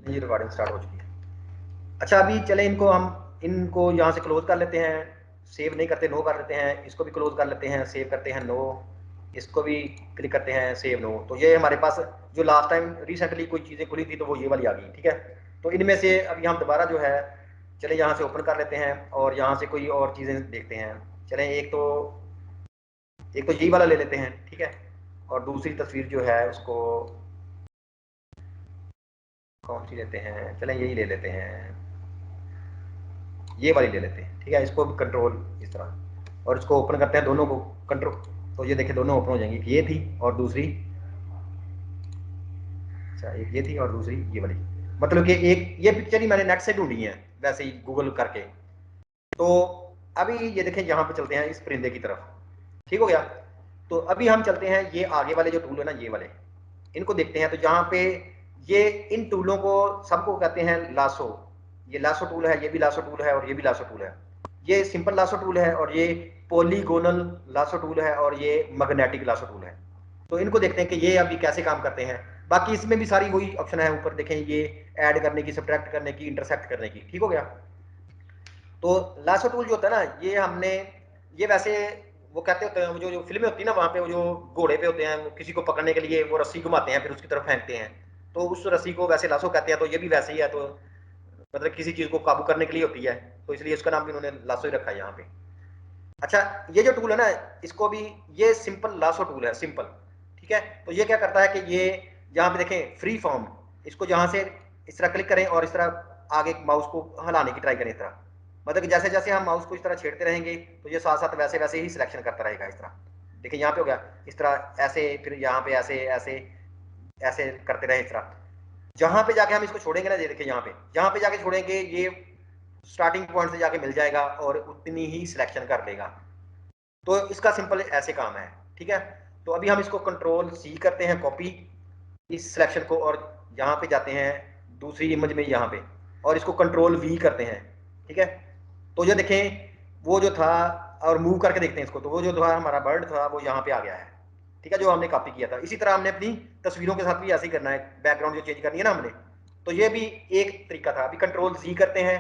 जी recording start हो चुकी है। अच्छा अभी चले इनको यहाँ से क्लोज कर लेते हैं, सेव नहीं करते नो कर लेते हैं, इसको भी क्लोज कर लेते हैं, सेव करते हैं नो, इसको भी क्लिक करते हैं सेव नो। तो ये हमारे पास जो लास्ट टाइम रिसेंटली कोई चीज़ें खुली थी तो वो ये वाली आ गई। ठीक है, तो इनमें से अभी हम दोबारा जो है चले यहाँ से ओपन कर लेते हैं और यहाँ से कोई और चीज़ें देखते हैं। चलें एक तो ये वाला ले लेते हैं। ठीक है, और दूसरी तस्वीर जो है उसको कौन सी लेते हैं, चलें यही ले लेते हैं, ये वाली ले लेते हैं। ठीक है, इसको कंट्रोल इस तरह और इसको ओपन करते हैं दोनों को कंट्रोल। तो ये देखिए दोनों ओपन हो जाएंगी, ये थी और दूसरी, अच्छा एक ये थी और दूसरी ये वाली। मतलब कि एक ये पिक्चर ही मैंने नेट से ढूंढी है वैसे ही गूगल करके। तो अभी ये देखें यहाँ पे चलते हैं इस परिंदे की तरफ। ठीक हो गया, तो अभी हम चलते हैं ये आगे वाले जो टूल है ना ये वाले, इनको देखते हैं। तो जहाँ पे ये इन टूलों को सबको कहते हैं लासो। ये लासो टूल है, ये भी लासो टूल है और ये भी लासो टूल है। ये सिंपल लासो टूल है और ये पॉलीगोनल लासो टूल है और ये मैग्नेटिक लासो टूल है। तो इनको देखते हैं कि ये अभी कैसे काम करते हैं। बाकी इसमें भी सारी वही ऑप्शन है ऊपर देखें, ये ऐड करने की, सब्ट्रैक्ट करने की, इंटरसेक्ट करने की। ठीक हो गया, तो लासो टूल जो होता है ना ये हमने, ये वैसे वो कहते होते हैं, वो जो फिल्में होती है ना वहाँ पे वो जो घोड़े पे होते हैं, वो किसी को पकड़ने के लिए वो रस्सी घुमाते हैं फिर उसकी तरफ फेंकते हैं, तो उस रस्सी को वैसे लासो कहते हैं। तो ये भी वैसे ही है, तो मतलब किसी चीज को काबू करने के लिए होती है, तो इसलिए उसका नाम भी उन्होंने लासो ही रखा है यहाँ पे। अच्छा ये जो टूल है ना इसको भी, ये सिंपल लासो टूल है, सिंपल। ठीक है, तो ये क्या करता है कि ये यहाँ पे देखें फ्री फॉर्म, इसको जहाँ से इस तरह क्लिक करें और इस तरह आगे माउस को हिलाने की ट्राई करें इस तरह, मतलब कि जैसे जैसे हम माउस को इस तरह छेड़ते रहेंगे तो ये साथ साथ वैसे वैसे ही सिलेक्शन करता रहेगा इस तरह। देखिए यहाँ पे हो गया इस तरह, ऐसे फिर यहाँ पे ऐसे ऐसे ऐसे करते रहे इस तरह। जहां पे जाके हम इसको छोड़ेंगे ना, ये देखिए यहाँ पे जाके छोड़ेंगे, ये स्टार्टिंग पॉइंट से जाके मिल जाएगा और उतनी ही सिलेक्शन कर लेगा। तो इसका सिंपल ऐसे काम है। ठीक है, तो अभी हम इसको कंट्रोल सी करते हैं कॉपी इस सिलेक्शन को, और यहाँ पे जाते हैं दूसरी इमेज में यहाँ पे और इसको कंट्रोल वी करते हैं। ठीक है, तो ये देखें वो जो था, और मूव करके देखते हैं इसको, तो वो जो था हमारा बर्ड था वो यहाँ पे आ गया है। ठीक है, जो हमने कॉपी किया था। इसी तरह हमने अपनी तस्वीरों के साथ भी ऐसे ही करना है, बैकग्राउंड जो चेंज करनी है ना हमने, तो ये भी एक तरीका था। अभी कंट्रोल जी करते हैं,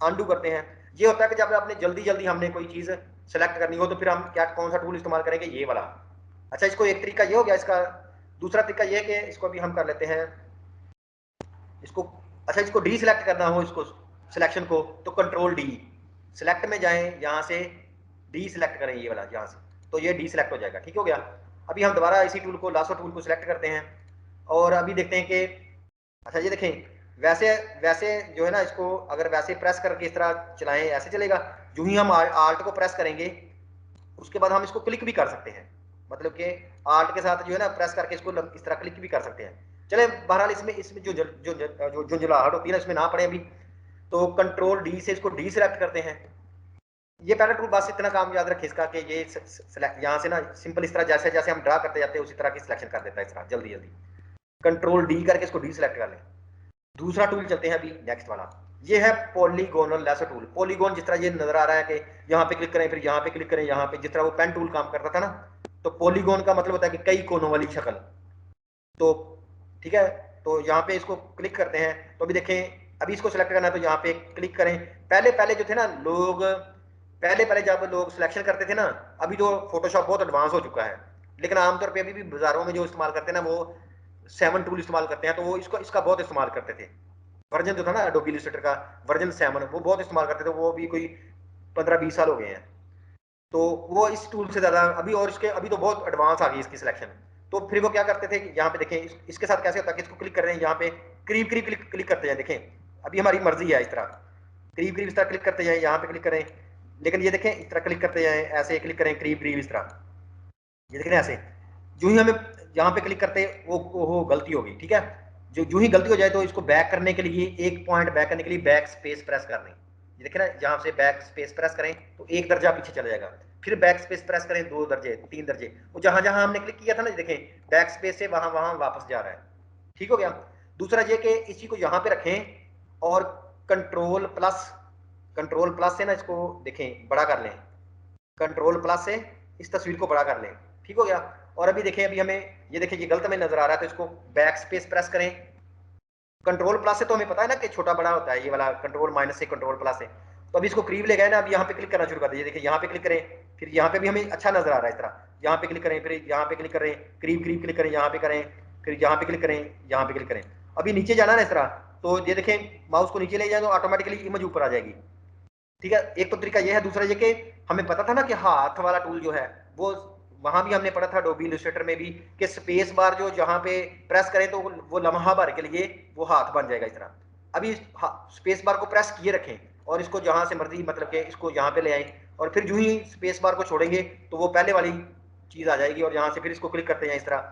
अनडू करते हैं। ये होता है कि जब आपने जल्दी जल्दी हमने कोई चीज सेलेक्ट करनी हो तो फिर हम क्या कौन सा टूल इस्तेमाल करेंगे, ये वाला। अच्छा इसको एक तरीका ये हो गया, इसका दूसरा तरीका ये कि इसको भी हम कर लेते हैं इसको। अच्छा इसको डी सिलेक्ट करना हो इसको सिलेक्शन को, तो कंट्रोल डी, सिलेक्ट में जाएं, यहाँ से डी सिलेक्ट करें ये वाला यहाँ से, तो ये डी सिलेक्ट हो जाएगा। ठीक हो गया, अभी हम दोबारा इसी टूल को, लासो टूल को सिलेक्ट करते हैं और अभी देखते हैं कि, अच्छा ये देखें वैसे वैसे जो है ना, इसको अगर वैसे प्रेस करके इस तरह चलाएं ऐसे चलेगा। जो ही हम आल्ट को प्रेस करेंगे उसके बाद हम इसको क्लिक भी कर सकते हैं, मतलब कि आल्ट के साथ जो है ना प्रेस करके इसको इस तरह क्लिक भी कर सकते हैं। चले बहरहाल इसमें इसमें जो झुंझुलाहट होती है ना इसमें ना पड़े अभी, तो कंट्रोल डी से इसको डी सिलेक्ट करते हैं। ये पहला टूल बस इतना काम याद रखें इसका कि ये यहाँ से ना सिंपल इस तरह जैसे जैसे हम ड्रा करते जाते हैं उसी तरह की सिलेक्शन कर देता है इस तरह जल्दी जल्दी। कंट्रोल डी करके इसको डी सिलेक्ट कर लें। दूसरा टूल चलते हैं अभी नेक्स्ट वाला, ये है पॉलीगोनल लेसर टूल। पॉलीगोन जिस तरह ये नजर आ रहा है कि यहाँ पे क्लिक करें फिर यहाँ पे क्लिक करें, यहाँ पे जिस तरह वो पेन टूल काम करता था ना, तो पॉलीगोन का मतलब होता है कि कई कोनों वाली शक्ल। तो ठीक है, तो यहाँ पे इसको क्लिक करते हैं, तो अभी देखें अभी इसको सिलेक्ट करना है तो यहाँ पे क्लिक करें। पहले पहले जो थे ना लोग, पहले पहले जब लोग सिलेक्शन करते थे ना, अभी तो फोटोशॉप बहुत एडवांस हो चुका है, लेकिन आमतौर पे अभी भी बाजारों में जो इस्तेमाल करते हैं ना वो 7 टूल इस्तेमाल करते हैं, तो वो इसको इसका बहुत इस्तेमाल करते थे। वर्जन जो था ना एडोबी इलस्ट्रेटर का वर्जन 7 वो बहुत इस्तेमाल करते थे, वो भी कोई 15-20 साल हो गए हैं। तो वो इस टूल से ज़्यादा अभी, और इसके अभी तो बहुत एडवांस आ गई इसकी सिलेक्शन। तो फिर वो क्या करते थे कि यहाँ पे देखें इसके साथ कैसे होता है कि इसको क्लिक कर रहे हैं, यहाँ पे करीब करीब क्लिक करते जाए। देखें अभी हमारी मर्जी है इस तरह करीब करीब इस तरह क्लिक करते जाए, यहाँ पे क्लिक करें, लेकिन ये देखें इस तरह क्लिक करते जाए, ऐसे क्लिक करें करीब करीब इस तरह, ये देख रहे हैं ऐसे। जो ही हमें यहाँ पे क्लिक करते वो गलती होगी। ठीक है, जो ही गलती हो जाए तो इसको बैक करने के लिए, एक पॉइंट बैक करने के लिए बैक स्पेस प्रेस कर लें। ये देख रहे हैं जहाँ से बैक स्पेस प्रेस करें तो 1 दर्जा पीछे चला जाएगा, फिर बैक स्पेस प्रेस करें 2 दर्जे 3 दर्जे, वो जहां जहां हमने क्लिक किया था ना देखें बैक स्पेस से वहां वहां वापस जा रहा है। ठीक हो गया, दूसरा ये कि इसी को यहाँ पे रखें और कंट्रोल प्लस से ना इसको देखें बड़ा कर लें, कंट्रोल प्लस से इस तस्वीर को बड़ा कर लें। ठीक हो गया, और अभी देखें अभी हमें ये देखें ये गलत में नजर आ रहा है, तो इसको बैक स्पेस प्रेस करें कंट्रोल प्लस से तो हमें पता है ना कि छोटा बड़ा होता है, ये वाला कंट्रोल माइनस से कंट्रोल प्लस से। तो अभी इसको करीब ले गए ना, अब यहाँ पे क्लिक करना शुरू कर दीजिए। देखिए यहाँ पे क्लिक करें, फिर यहाँ पे भी हमें अच्छा नजर आ रहा है इस तरह, यहाँ पे क्लिक करें, फिर यहाँ पे क्लिक करें, करीब करीब क्लिक करें, यहाँ पे करें, फिर यहाँ पे क्लिक करें, यहाँ पे क्लिक करें। अभी नीचे जाना ना इस तरह, तो ये देखें माउस को नीचे ले जाए तो ऑटोमेटिकली इमेज ऊपर आ जाएगी। ठीक है, एक तो तरीका ये है। दूसरा ये कि हमें पता था ना कि हाथ वाला टूल जो है वो, वहां भी हमने पढ़ा था अडोबी इलस्ट्रेटर में भी, कि स्पेस बार जो जहां पे प्रेस करें तो वो लम्हा भर के लिए वो हाथ बन जाएगा इस तरह। अभी स्पेस बार को प्रेस किए रखें और इसको जहां से मर्जी, मतलब कि इसको यहाँ पे ले आए, और फिर जो ही स्पेस बार को छोड़ेंगे तो वो पहले वाली चीज आ जाएगी, और यहाँ से फिर इसको क्लिक करते हैं इस तरह,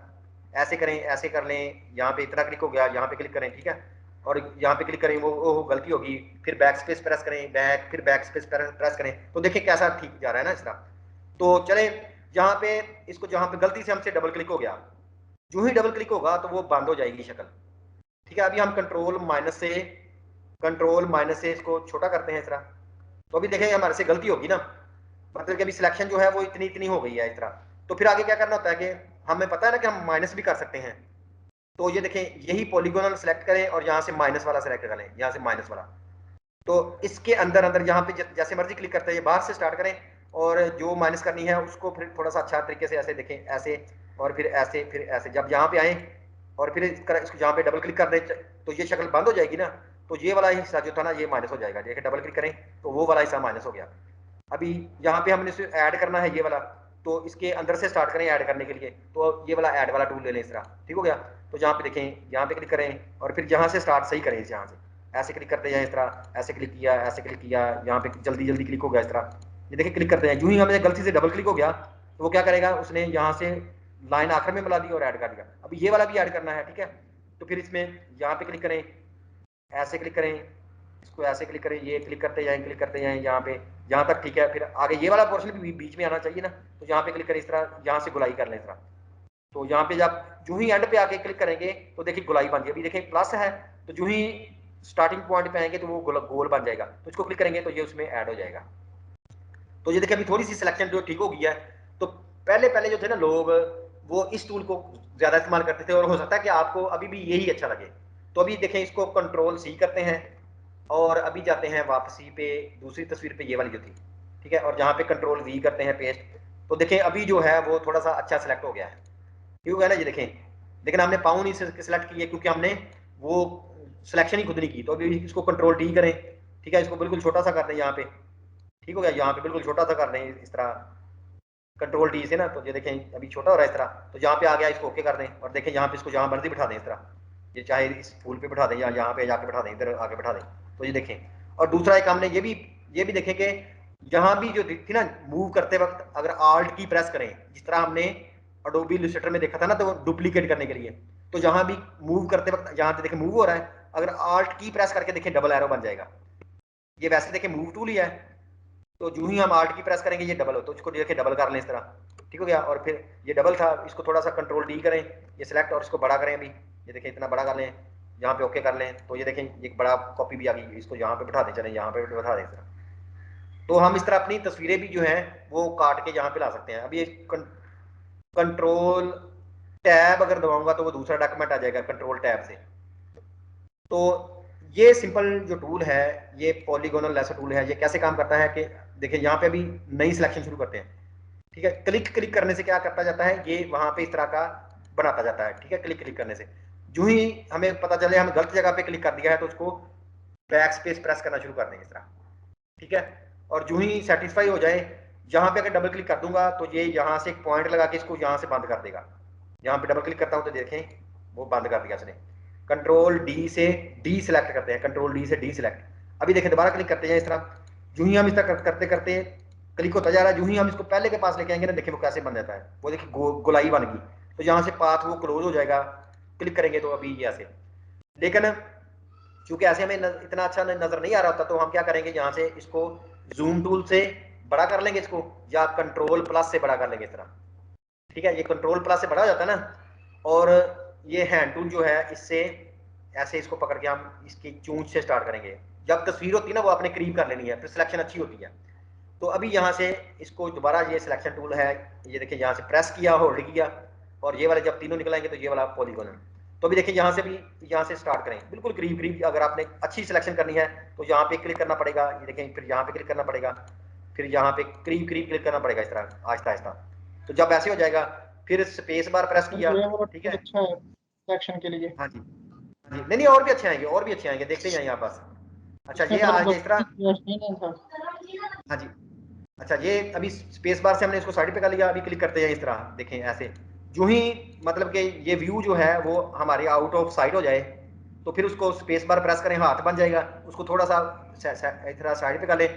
ऐसे करें, ऐसे कर लें, यहाँ पे इतना क्लिक हो गया, यहाँ पे क्लिक करें, ठीक है, और यहाँ पे क्लिक करें, वो गलती होगी, फिर बैक स्पेस प्रेस करें, बैक, फिर बैक स्पेस प्रेस करें, तो देखिए कैसा ठीक जा रहा है ना इस तरह। तो चले यहाँ पे, इसको जहाँ पे गलती से हमसे डबल क्लिक हो गया, जो ही डबल क्लिक होगा तो वो बंद हो जाएगी शक्ल। ठीक है, अभी हम कंट्रोल माइनस से इसको छोटा करते हैं इस तरह, तो अभी देखें हमारे से गलती होगी ना, मतलब कि अभी सिलेक्शन जो है वो इतनी इतनी हो गई है इस तरह। तो फिर आगे क्या करना होता है कि हमें पता है ना कि हम माइनस भी कर सकते हैं। तो ये देखें, यही पॉलीगोनल सेलेक्ट करें और यहाँ से माइनस वाला सेलेक्ट कर लें, यहाँ से माइनस वाला। तो इसके अंदर अंदर यहाँ पे जैसे मर्जी क्लिक करते हैं, बाहर से स्टार्ट करें, और जो माइनस करनी है उसको फिर थोड़ा सा अच्छा तरीके से ऐसे देखें, ऐसे, और फिर ऐसे, फिर ऐसे। जब यहाँ पे आए और फिर इसको यहाँ पे डबल क्लिक कर दें तो ये शक्ल बंद हो जाएगी ना, तो ये वाला हिस्सा जो था ना ये माइनस हो जाएगा। देखिए डबल क्लिक करें तो वो वाला हिस्सा माइनस हो गया। अभी यहाँ पे हमने इसे ऐड करना है ये वाला, तो इसके अंदर से स्टार्ट करें ऐड करने के लिए, तो ये वाला ऐड वाला टूल ले लें इस तरह, ठीक हो गया। तो यहाँ पे देखें, यहाँ पे क्लिक करें और फिर यहाँ से स्टार्ट सही करें, यहाँ से ऐसे क्लिक करते हैं इस तरह, ऐसे क्लिक किया, ऐसे क्लिक किया, यहाँ पे जल्दी जल्दी क्लिक हो गया इस तरह। ये देखिए क्लिक करते हैं, जो ही हमें गलती से डबल क्लिक हो गया तो वो क्या करेगा, उसने यहाँ से लाइन आखिर में मिला दी और ऐड कर दिया। अभी ये वाला भी ऐड करना है, ठीक है। तो फिर इसमें यहाँ पे क्लिक करें, ऐसे क्लिक करें, इसको ऐसे क्लिक करें, ये क्लिक करते जाएं, क्लिक करते जाएं यहाँ पे, यहाँ तक ठीक है। फिर आगे ये वाला पोर्शन भी बीच में आना चाहिए ना, तो यहाँ पे क्लिक करें इस तरह, यहाँ से गुलाई कर लें इस तरह। तो यहाँ पे जब जो ही एंड पे आके क्लिक करेंगे तो देखिए गुलाई बन गई। अभी देखिए प्लस है, तो जो ही स्टार्टिंग पॉइंट पे आएंगे तो वो गोल बन जाएगा, तो इसको क्लिक करेंगे तो ये उसमें ऐड हो जाएगा। तो ये देखिए अभी थोड़ी सी सिलेक्शन जो ठीक हो गई है। तो पहले पहले जो थे ना लोग, वो इस टूल को ज्यादा इस्तेमाल करते थे, और हो सकता है कि आपको अभी भी यही अच्छा लगे। तो अभी देखें, इसको कंट्रोल सी करते हैं और अभी जाते हैं वापसी पे, दूसरी तस्वीर पे ये वाली जो थी, ठीक है, और जहाँ पे कंट्रोल वी करते हैं पेस्ट, तो देखें अभी जो है वो थोड़ा सा अच्छा सेलेक्ट हो गया है, ठीक है ना। ये देखें, लेकिन हमने पाउन नहीं सिलेक्ट किए क्योंकि हमने वो सिलेक्शन ही खुद नहीं की। तो अभी इसको कंट्रोल डी करें, ठीक है, इसको बिल्कुल छोटा सा कर दें यहाँ पे, ठीक हो गया, यहाँ पे बिल्कुल छोटा सा कर दें इस तरह, कंट्रोल डी से ना। तो ये देखें अभी छोटा हो रहा है इस तरह, तो जहाँ पे आ गया इसको ओके कर दें, और देखें यहाँ पे इसको जहाँ मर्जी बिठा दें इस तरह, ये चाहे इस फूल पे बिठा दें या यहाँ पे जाके बिठा दें, इधर आके बिठा दें, तो ये देखें। और दूसरा एक हमने ये भी देखें कि यहाँ भी जो थी ना, मूव करते वक्त अगर आल्ट की प्रेस करें, जिस तरह हमने अडोबी इलस्ट्रेटर में देखा था ना, तो डुप्लीकेट करने के लिए, तो जहाँ भी मूव करते वक्त यहाँ पे देखें मूव हो रहा है, अगर आल्ट की प्रेस करके देखें डबल एरो बन जाएगा। ये वैसे देखें मूव टूल ही है, तो जो ही हम आल्ट की प्रेस करेंगे ये डबल हो, तो इसको देखिए डबल कर लें इस तरह, ठीक हो गया। और फिर ये डबल था, इसको थोड़ा सा कंट्रोल डी करें, ये सिलेक्ट, और इसको बड़ा करें। अभी ये देखें इतना बड़ा कर लें, यहाँ पे ओके कर लें, तो ये देखें एक बड़ा कॉपी भी आ गई, इसको यहाँ पे बिठा दें, चलें यहाँ पे बिठा दें इस तरह। तो हम इस तरह अपनी तस्वीरें भी जो है वो काट के यहाँ पे ला सकते हैं। अभी ये कंट्रोल टैब अगर दबाऊंगा तो वो दूसरा डॉक्यूमेंट आ जाएगा कंट्रोल टैब से। तो ये सिंपल जो टूल है, ये पॉलीगोनल लेसर टूल है, ये कैसे काम करता है कि देखिए यहाँ पे अभी नई सिलेक्शन शुरू करते हैं, ठीक है। क्लिक करने से क्या करता जाता है, ये वहां पे इस तरह का बनाता जाता है, ठीक है। क्लिक करने से जो ही हमें पता चले हम गलत जगह पे क्लिक कर दिया है, तो उसको बैक स्पेस प्रेस करना शुरू कर देंगे इस तरह, ठीक है। और जो ही सेटिस्फाई हो जाए, यहाँ पे अगर डबल क्लिक कर दूंगा तो ये यहाँ से एक पॉइंट लगा के इसको यहाँ से बंद कर देगा। यहाँ पे डबल क्लिक करता हूँ तो देखें वो बंद कर दिया उसने। कंट्रोल डी से डी सिलेक्ट करते हैं, कंट्रोल डी से डी सिलेक्ट। अभी देखें दोबारा क्लिक करते हैं इस तरह, जो ही हम इस तरह करते करते क्लिक होता जा रहा है, जो ही हम इसको पहले के पास लेके आएंगे ना, देखिए वो कैसे बन जाता है, वो देखिए गोलाई बन गई। तो यहाँ से पाथ वो क्लोज हो जाएगा, क्लिक करेंगे तो अभी ये ऐसे। लेकिन चूंकि ऐसे हमें इतना अच्छा नजर नहीं आ रहा होता, तो हम क्या करेंगे, यहाँ से इसको जूम टूल से बड़ा कर लेंगे इसको, या कंट्रोल प्लस से बड़ा कर लेंगे इस तरह, ठीक है। ये कंट्रोल प्लस से बड़ा हो जाता है ना। और ये हैंड टूल जो है, इससे ऐसे इसको पकड़ के हम इसकी चूंच से स्टार्ट करेंगे। जब तस्वीर होती है ना वो अपने करीब कर लेनी है, फिर सिलेक्शन अच्छी होती है। तो अभी यहाँ से इसको दोबारा, ये सिलेक्शन टूल है, ये देखिए यहाँ से प्रेस किया, होल्ड किया, और ये वाले जब तीनों निकलाएंगे तो ये वाला पॉलीगोन है। तो अभी देखिए यहाँ से भी, यहाँ से स्टार्ट करें बिल्कुल करीब करीब। अगर आपने अच्छी सिलेक्शन करनी है तो यहाँ पे क्लिक करना पड़ेगा, ये देखें, फिर यहाँ पे क्लिक करना पड़ेगा, फिर यहाँ पे करीब करीब क्लिक करना पड़ेगा, इस तरह आहिस्ता आहिस्ता। तो जब ऐसे हो जाएगा फिर स्पेस बार प्रेस तो किया, ये वाला ठीक टूल है। अच्छा है सिलेक्शन के लिए। हाँ जी, हाँ जी, नहीं नहीं और भी अच्छे आएंगे, और भी अच्छे आएंगे, देखते जाइए आप बस। अच्छा इसमें ये तो आ गया इस तरह। गलती नहीं था। हाँ जी। अच्छा ये अभी स्पेस बार से हमने इसको साइड पे कर लिया, अभी क्लिक करते हैं इस तरह, देखें ऐसे। जो ही मतलब कि ये व्यू जो है वो हमारे आउट ऑफ साइड हो जाए तो फिर उसको स्पेस बार प्रेस करें, हाथ बन जाएगा। उसको थोड़ा सा इस तरह साइड पे कर लें,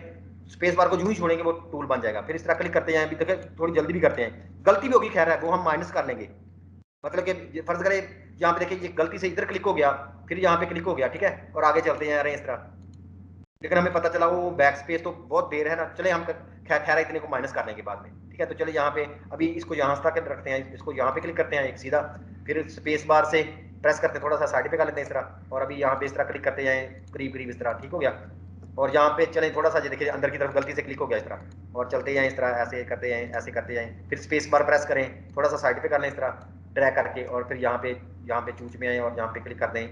स्पेस बार को जो ही छोड़ेंगे वो टूल बन जाएगा। फिर इस तरह क्लिक करते जाएं, अभी देखें थोड़ी जल्दी भी करते हैं, गलती भी होगी, खैर है वो हम माइनस कर लेंगे। मतलब कि फर्ज करें यहाँ पे देखिए ये गलती से इधर क्लिक हो गया, फिर यहाँ पे क्लिक हो गया, ठीक है, और आगे चलते जा रहे हैं इस तरह। लेकिन हमें पता चला वो बैक स्पेस तो बहुत देर है ना, चले हम खैर इतने को माइनस कर लेंगे बाद में, ठीक है। तो चले यहाँ पे अभी इसको यहाँ तक रखते हैं, इसको यहाँ पे क्लिक करते हैं एक सीधा, फिर स्पेस बार से प्रेस करते हैं, थोड़ा सा साइड पे कर लेते हैं इस तरह, और अभी यहाँ पे इस तरह क्लिक करते जाएं करीब करीब इस तरह, ठीक हो गया। और यहाँ पे चलें थोड़ा सा, ये देखिए अंदर की तरफ गलती से क्लिक हो गया इस तरह, और चलते जाएं इस तरह, ऐसे करते जाएं, ऐसे करते जाएं, फिर स्पेस बार प्रेस करें, थोड़ा सा साइड पे कर लें इस तरह ड्रैग करके, और फिर यहाँ पे चूच में आए और यहाँ पे क्लिक कर दें,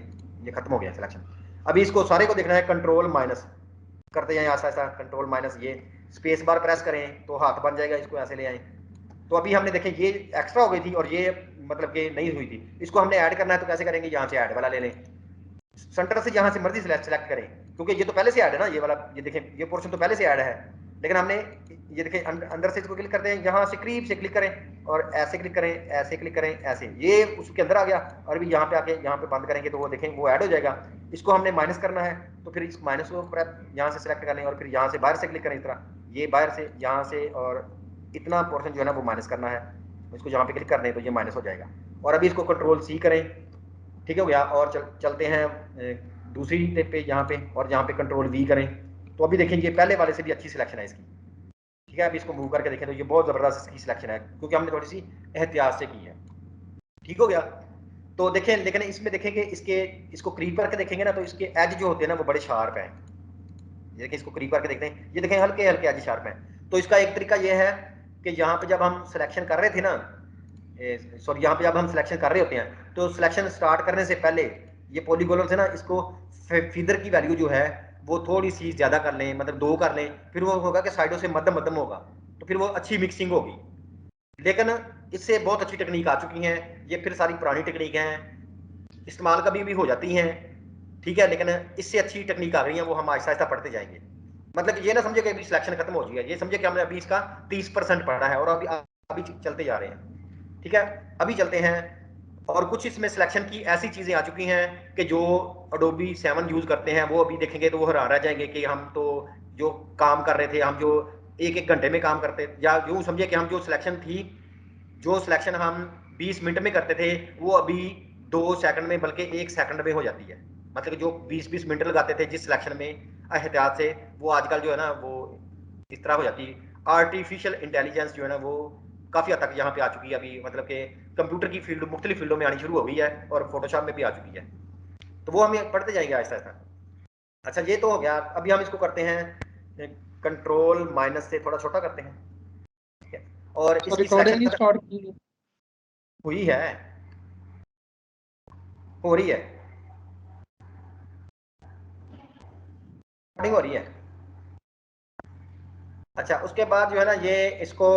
ये खत्म हो गया सिलेक्शन। अभी इसको सारे को देखना है, कंट्रोल माइनस करते जाएं ऐसा ऐसा, कंट्रोल माइनस, ये स्पेस बार प्रेस करें तो हाथ बन जाएगा, इसको ऐसे ले आए। तो अभी हमने देखें ये एक्स्ट्रा हो गई थी और ये मतलब कि नहीं हुई थी, इसको हमने ऐड करना है तो कैसे करेंगे, यहाँ से ऐड वाला ले लें, सेंटर से जहां से मर्जी सेलेक्ट करें, क्योंकि ये तो पहले से ऐड है ना, ये वाला, ये देखें ये पोर्शन तो पहले से ऐड है। लेकिन हमने ये देखें अंदर से इसको क्लिक करते हैं, यहाँ से करीब से क्लिक करें और ऐसे क्लिक करें, ऐसे क्लिक करें, ऐसे, ये उसके अंदर आ गया। और अभी यहाँ पे आके यहाँ पे बंद करेंगे तो वो देखें वो ऐड हो जाएगा। इसको हमने माइनस करना है तो फिर इस माइनस को यहाँ से सिलेक्ट कर लें और फिर यहाँ से बाहर से क्लिक करें इस तरह, ये बाहर से यहाँ से, और इतना पोर्शन जो है ना वो माइनस करना है, इसको यहाँ पे क्लिक कर दें तो ये माइनस हो जाएगा। और अभी इसको कंट्रोल सी करें, ठीक हो गया, और चलते हैं दूसरी टेप पे यहाँ पे, और यहाँ पे कंट्रोल वी करें तो अभी देखें ये पहले वाले से भी अच्छी सिलेक्शन है इसकी, ठीक है। अभी इसको मूव करके देखें तो ये बहुत ज़बरदस्त इसकी सिलेक्शन है, क्योंकि हमने थोड़ी सी एहतियात से की है, ठीक हो गया। तो देखें, लेकिन इसमें देखेंगे इसके, इसको करीब करके देखेंगे ना तो इसके एज जो होते हैं ना वो बड़े शार्प हैं। ये देखें, इसको करीब करके देखते हैं, ये देखें हल्के हल्के एज शार्प हैं। तो इसका एक तरीका ये है कि यहाँ पे जब हम सिलेक्शन कर रहे थे ना, सॉरी यहाँ पे जब हम सिलेक्शन कर रहे होते हैं तो सिलेक्शन स्टार्ट करने से पहले ये पॉलीगोनल से ना इसको फीदर की वैल्यू जो है वो थोड़ी सी ज्यादा कर लें, मतलब 2 कर लें, फिर वो होगा कि साइडों से मध्यम मध्यम होगा, तो फिर वो अच्छी मिक्सिंग होगी। लेकिन इससे बहुत अच्छी टेक्निक आ चुकी है, ये फिर सारी पुरानी टेक्निक हैं, इस्तेमाल कभी भी हो जाती हैं, ठीक है। लेकिन इससे अच्छी टेक्निक आ गई है, वो हम आहिस्ता आहिस्ता पढ़ते जाएंगे। मतलब ये ना समझे कि अभी सिलेक्शन खत्म हो गई है, ये समझे कि हमने अभी इसका 30% पढ़ा है और अभी चलते जा रहे हैं, ठीक है। अभी चलते हैं, और कुछ इसमें सिलेक्शन की ऐसी चीजें आ चुकी हैं कि जो अडोबी 7 यूज करते हैं वो अभी देखेंगे तो वो हैरान रह जाएंगे कि हम तो जो काम कर रहे थे, हम जो एक एक घंटे में काम करते, या यूं समझिए कि हम जो सिलेक्शन थी, जो सिलेक्शन हम 20 मिनट में करते थे वो अभी 2 सेकंड में, बल्कि 1 सेकंड में हो जाती है। मतलब जो 20-20 मिनट लगाते थे जिस सिलेक्शन में एहतियात से, वो आजकल जो है ना वो इस तरह हो जाती है। आर्टिफिशियल इंटेलिजेंस जो है ना वो काफ़ी हद तक यहाँ पे आ चुकी है अभी, मतलब कि कंप्यूटर की फील्ड मुख्तलिफ फील्डों में आनी शुरू हो गई है और फोटोशॉप में भी आ चुकी है। तो वो हम पढ़ते जाएंगे आहिस्ता आहिस्ता। अच्छा ये तो हो गया, अभी हम इसको करते हैं कंट्रोल माइनस से थोड़ा छोटा करते हैं, ठीक है। और तो इसकी रिकॉर्डिंग नहीं सिलेक्शन स्टार्ट की? हुई है, हो रही है, रिकॉर्डिंग हो रही है। अच्छा उसके बाद जो है ना ये इसको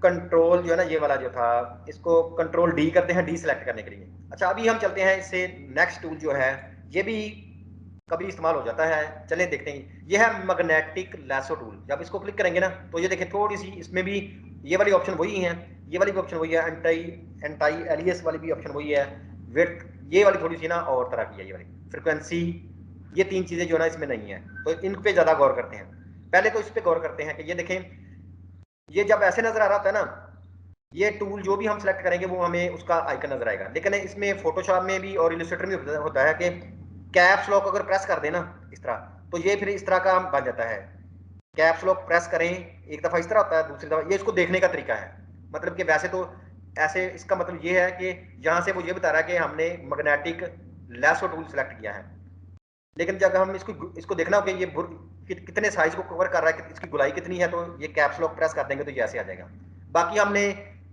कंट्रोल जो है ना ये वाला जो था, इसको कंट्रोल डी करते हैं डी सेलेक्ट करने के लिए। अच्छा अभी हम चलते हैं इससे नेक्स्ट टूल जो है, ये भी कभी इस्तेमाल हो जाता है, चलें देखते हैं। ये है मैग्नेटिक लैसो टूल। जब इसको क्लिक करेंगे ना तो ये देखिए थोड़ी सी इसमें भी ये वाली ऑप्शन वही है, ये वाली भी ऑप्शन वही है, एंटाई एलियस वाली भी ऑप्शन वही है, विड्थ ये वाली थोड़ी सी ना और तरह की है, ये वाली फ्रिक्वेंसी, ये 3 चीजें जो है ना इसमें नहीं है, तो इन पे ज्यादा गौर करते हैं। पहले तो इस पे गौर करते हैं कि ये देखें, ये जब ऐसे नजर आ रहा होता है ना, ये टूल जो भी हम सेलेक्ट करेंगे वो हमें उसका आइकन नजर आएगा। लेकिन इसमें फोटोशॉप में भी और इलस्ट्रेटर में होता है कि कैप्स लॉक अगर प्रेस कर देना इस तरह, तो ये फिर इस तरह का बन जाता है। कैप्स लॉक प्रेस करें एक दफा इस तरह होता है, दूसरी दफा ये इसको देखने का तरीका है। मतलब कि वैसे तो ऐसे, इसका मतलब ये है कि यहाँ से वो ये बता रहा है कि हमने मैग्नेटिक लैसो टूल सेलेक्ट किया है। लेकिन जब हम इसको देखना हो कि ये कितने साइज को कवर कर रहा है, इसकी गुलाई कितनी है, तो ये कैप्स लॉक प्रेस कर देंगे तो ये ऐसे आ जाएगा। बाकी हमने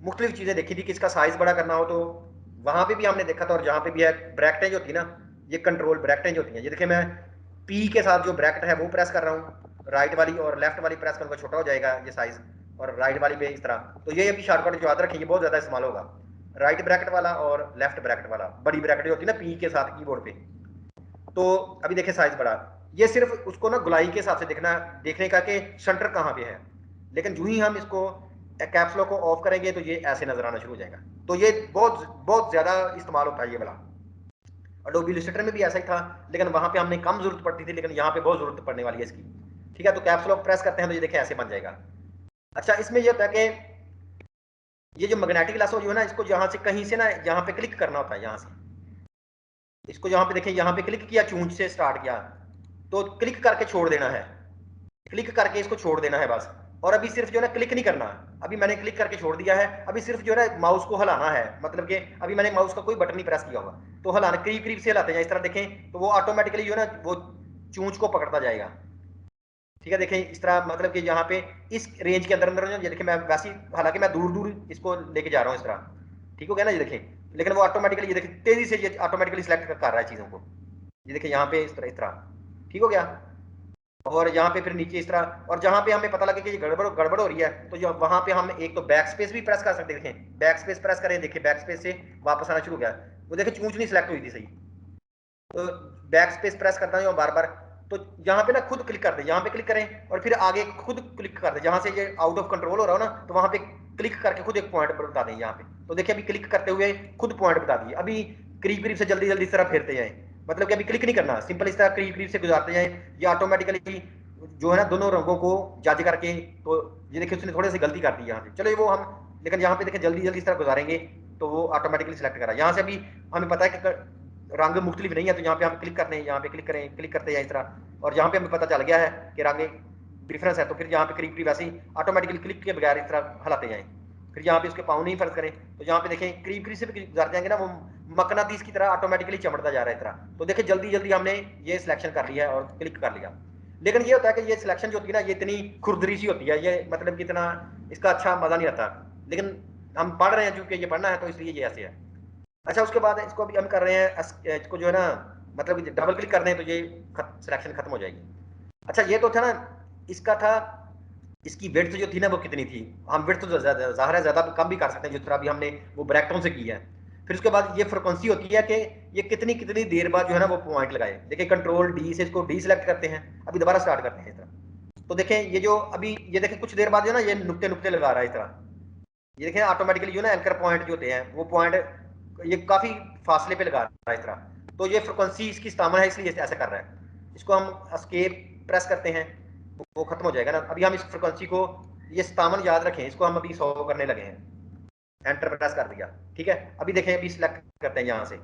मुख्तलिफ चीज़ें देखी थी कि इसका साइज बड़ा करना हो तो वहां पे भी हमने देखा था, और जहां पे भी है ब्रैकेटें जो होती है ना, ये कंट्रोल ब्रैकेटें जो होती हैं, ये देखिए मैं पी के साथ जो ब्रैकेट है वो प्रेस कर रहा हूँ, राइट वाली और लेफ्ट वाली प्रेस करूंगा, छोटा हो जाएगा ये साइज, और राइट वाली पे इस तरह। तो ये अभी शॉर्टकट याद रखें, ये बहुत ज्यादा इस्तेमाल होगा, राइट ब्रैकेट वाला और लेफ्ट ब्रैकेट वाला, बड़ी ब्रैकेट जो होती है ना पी के साथ कीबोर्ड पे। तो अभी देखें साइज बड़ा, ये सिर्फ उसको ना गुलाई के हिसाब से देखने का कि सेंटर कहाँ पे है, लेकिन जो ही हम इसको कैप्स लॉक को ऑफ करेंगे तो ये ऐसे नजर आना शुरू हो जाएगा। तो ये बहुत बहुत ज्यादा इस्तेमाल होता है ये वाला। अडोबी इलस्ट्रेटर में भी ऐसा ही था, लेकिन वहां पे हमने कम जरूरत पड़ती थी, लेकिन यहाँ पे बहुत जरूरत पड़ने वाली है इसकी। ठीक है, तो कैप्स लॉक प्रेस करते हैं तो ये देखें ऐसे बन जाएगा। अच्छा, इसमें ये होता है कि ये जो मैग्नेटिक लासो जो है ना, इसको यहाँ से कहीं से ना यहाँ पे क्लिक करना होता है, यहाँ से इसको यहाँ पे देखें, यहाँ पे क्लिक किया, चूंच से स्टार्ट किया, तो क्लिक करके छोड़ देना है, क्लिक करके इसको छोड़ देना है बस। और अभी सिर्फ जो है ना क्लिक नहीं करना, अभी मैंने क्लिक करके छोड़ दिया है, अभी सिर्फ जो है ना माउस को हिलाना है, मतलब कि अभी मैंने माउस का कोई बटन नहीं प्रेस किया होगा, तो हिलाना करीब करीब से हिलाते हैं इस तरह, देखें तो वो ऑटोमेटिकली जो है ना वो चूंच को पकड़ता जाएगा। ठीक है, देखें इस तरह, मतलब कि यहाँ पे इस रेंज के अंदर अंदर ये देखें, मैं वैसे हालांकि मैं दूर दूर इसको लेके जा रहा हूँ इस तरह, ठीक हो गया ना, ये देखें, लेकिन वो ऑटोमेटिकली ये देखें तेजी से ये ऑटोमेटिकली सिलेक्ट कर रहा है चीजों को, ये देखें यहाँ पे इस तरह, ठीक हो गया। और यहाँ पे फिर नीचे इस तरह, और जहां पे हमें पता लगे कि ये गड़बड़ हो रही है, तो वहां पे हम एक तो बैक स्पेस भी प्रेस कर सकते हैं, देखें बैक स्पेस प्रेस करें, देखिए बैक स्पेस से वापस आना शुरू हो गया, वो देखें चूंच नहीं सिलेक्ट हुई थी सही, तो बैक स्पेस प्रेस करता हूँ बार बार, तो यहाँ पे ना खुद क्लिक कर दे, यहाँ पे क्लिक करें और फिर आगे खुद क्लिक कर दे, जहां से ये आउट ऑफ कंट्रोल हो रहा हो ना, तो वहां पे क्लिक करके खुद एक पॉइंट बता दें यहाँ पे, तो देखिए अभी क्लिक करते हुए खुद पॉइंट बता दिए। अभी करीब करीब से जल्दी जल्दी इस तरह फेरते जाए, मतलब कि अभी क्लिक नहीं करना, सिंपल इस तरह करीब करीब से गुजारते जाए, ये ऑटोमेटिकली जो है ना दोनों रंगों को जज करके, तो ये देखिए उसने थोड़ी सी गलती कर दी यहाँ से, चलो ये वो हम, लेकिन यहाँ पे देखिए जल्दी जल्दी इस तरह गुजारेंगे तो वो ऑटोमेटिकली सिलेक्ट करा। यहाँ से अभी हमें पता है कि रंग मुख्तलिफ नहीं है, तो यहाँ पे हम क्लिक करते हैं, यहाँ पे क्लिक करें, क्लिक करते हैं इस तरह, और यहाँ पे हमें पता चल गया है कि रंग डिफरेंस है, तो फिर यहाँ पे करीब करीब ऐसे ही ऑटोमेटिकली क्लिक के बगैर इस तरह हलाते जाएं। फिर यहाँ पे उसके पाँव नहीं फर्ज करें, तो यहाँ पे देखें करीब करीब से भी गुजार जाएंगे ना, वो मकनातीस की तरह ऑटोमेटिकली चमड़ता जा रहा है इस तरह। तो देखिए जल्दी जल्दी हमने ये सिलेक्शन कर लिया है और क्लिक कर लिया, लेकिन ये होता है कि ये सिलेक्शन जो होती है ना, ये इतनी खुरदरी सी होती है, ये मतलब कि इतना इसका अच्छा मजा नहीं आता, लेकिन हम पढ़ रहे हैं क्योंकि ये पढ़ना है, तो इसलिए ये ऐसे है। अच्छा, उसके बाद इसको अभी हम कर रहे हैं, इसको जो है ना, मतलब डबल क्लिक कर रहे हैं तो ये सिलेक्शन खत्म हो जाएगी। अच्छा, ये तो था ना, इसका था, इसकी विड्थ जो थी ना वो कितनी थी, हम विड्थ तो ज़ाहिर है ज़्यादा कम भी कर सकते हैं, जिस तरह अभी हमने वो ब्रैकेटों से की है। फिर उसके बाद ये फ्रिक्वेंसी होती है कि ये कितनी कितनी देर बाद जो है ना वो पॉइंट लगाए, देखिए कंट्रोल डी से इसको डी सिलेक्ट करते हैं, अभी दोबारा स्टार्ट करते हैं इस तरह, तो देखें ये जो अभी ये देखें कुछ देर बाद जो है ना ये नुक्ते नुक्ते लगा रहा है इस तरह, ये देखें ऑटोमेटिकली जो ना एंकर पॉइंट जो होते हैं वो पॉइंट ये काफी फासले पे लगा रहा है इस तरह, तो ये फ्रिक्वेंसी इसकी इस्तेमाल है, इसलिए ऐसा कर रहा है। इसको हम एस्केप प्रेस करते हैं, वो खत्म हो जाएगा ना। अभी हम इस फ्रिक्वेंसी को, ये स्थामन याद रखें, इसको हम अभी 100 करने लगे हैं, एंटर प्रेस कर दिया, ठीक है। अभी देखें, अभी सिलेक्ट करते हैं यहाँ से,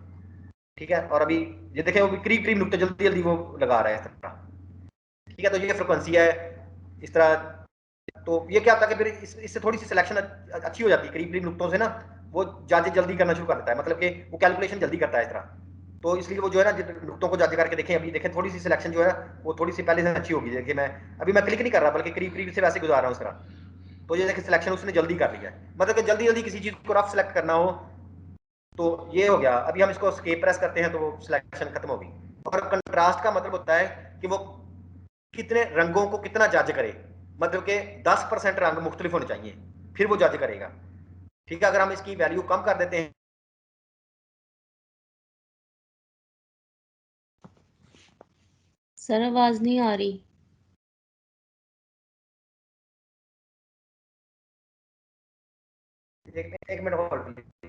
ठीक है, और अभी ये देखें वो करीब करीब नुकते जल्दी जल्दी वो लगा रहा है इस तरह, ठीक है। तो ये फ्रिक्वेंसी है इस तरह। तो ये क्या होता है कि फिर इससे थोड़ी सी सिलेक्शन अच्छी हो जाती है, करीब करीब नुकतों से ना वो जांच जल्दी करना शुरू कर देता है, मतलब कि वो कैलकुलेशन जल्दी करता है इस तरह। तो इसलिए वो जो है ना नुकतों को जांच करके देखें, अभी देखें थोड़ी सी सिलेक्शन जो है वो थोड़ी सी पहले से अच्छी होगी, देखिए मैं अभी मैं क्लिक नहीं कर रहा बल्कि करीब करीब से वैसे गुजार रहा हूँ इस तरह। तो ये देखिए सिलेक्शन उसने जल्दी कर लिया है, मतलब कि जल्दी जल्दी किसी चीज को रफ सिलेक्ट करना हो तो ये हो गया। अभी हम इसको स्केप प्रेस करते हैं तो वो सिलेक्शन खत्म होगी। और कंट्रास्ट का मतलब होता है कि वो कितने रंगों को कितना जज करे, मतलब कि 10% रंग मुख्तलिफ होने चाहिए, फिर वो जज करेगा, ठीक है। अगर हम इसकी वैल्यू कम कर देते हैं, सर आवाज नहीं आ रही। एक मिनट होल्ड